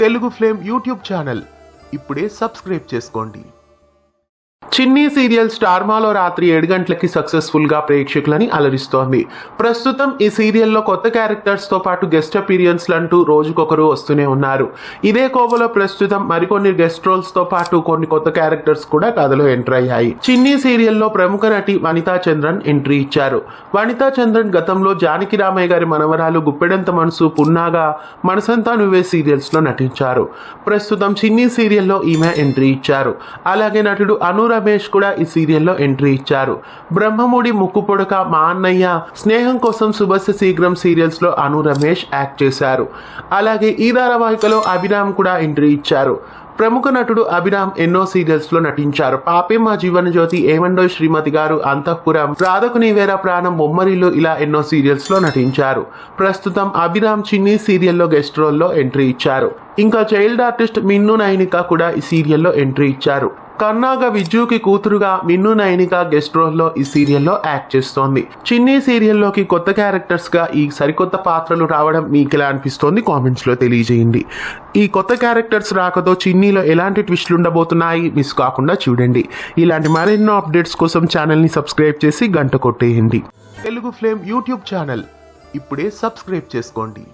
Telugu flame YouTube channel ఇప్పుడే subscribe చేసుకోండి. చిన్ని సీరియల్ స్టార్ మాలో రాత్రి 7 గంటలకి సక్సెస్ఫుల్ గా ప్రేక్షకులని అలరిస్తోంది. ప్రస్తుతం ఈ సీరియల్లో కొత్త క్యారెక్టర్స్ తో పాటు గెస్ట్ అపీరియన్స్లు అంటూ రోజుకొకరు వస్తూనే ఉన్నారు. ఇదే కోవలో ప్రస్తుతం మరికొన్ని గెస్ట్ రోల్స్ తో పాటు కొన్ని కొత్త క్యారెక్టర్స్ కూడా కథలో ఎంటర్ అయ్యాయి. చిన్ని సీరియల్లో ప్రముఖ నటి వనితా చంద్రన్ ఎంట్రీ ఇచ్చారు. వనితా చంద్రన్ గతంలో జానకి రామయ్య గారి మనవరాలు గుప్పెడంత మనసు పున్నాగా మనసంతా నువ్వే సీరియల్స్ లో నటించారు. ప్రస్తుతం చిన్ని సీరియల్లో ఈమె ఎంట్రీ ఇచ్చారు. అలాగే నటుడు అను రమేష్ కూడా ఈ సీరియల్లో ఎంట్రీ ఇచ్చారు. బ్రహ్మముడి ముక్కు పొడక, మా అన్నయ్య, స్నేహం కోసం, శుభస్య శీఘ్రం సీరియల్స్ లో అను రమేష్ యాక్ట్ చేశారు. అలాగే ఈ ధారావాహికలో అభిరామ్ కూడా ఎంట్రీ ఇచ్చారు. ప్రముఖ నటుడు అభిరామ్ ఎన్నో సీరియల్స్ లో నటించారు. పాపే మా జీవన జ్యోతి, ఏమండో శ్రీమతి గారు, అంతఃపురం, రాధకు నీవేరా ప్రాణం, బొమ్మరిల్లు ఇలా ఎన్నో సీరియల్స్ లో నటించారు. ప్రస్తుతం అభిరామ్ చిన్ని సీరియల్లో గెస్ట్ రోల్లో ఎంట్రీ ఇచ్చారు. ఇంకా చైల్డ్ ఆర్టిస్ట్ మిన్ను నైనిక కూడా ఈ సీరియల్లో ఎంట్రీ ఇచ్చారు. కర్నాగా విజ్జుకి కూతురుగా మిన్ను నైనిక గెస్ట్ రోల్లో ఈ సీరియల్లో యాక్ట్ చేస్తోంది. చిన్ని సీరియల్లోకి కొత్త క్యారెక్టర్స్ గా ఈ సరికొత్త పాత్రలు రావడం మీకు ఎలా అనిపిస్తోంది కామెంట్స్ లో తెలియజేయండి. ఈ కొత్త క్యారెక్టర్స్ రాకతో చిన్నీలో ఎలాంటి ట్విస్టులు ఉండబోతున్నాయి మిస్ కాకుండా చూడండి. ఇలాంటి మరెన్నో అప్డేట్స్ కోసం ఛానల్ ని సబ్స్క్రైబ్ చేసి గంట కొట్టేయండి. తెలుగు ఫ్లేమ్ యూట్యూబ్ ఛానల్ ఇప్పుడే సబ్స్క్రైబ్ చేసుకోండి.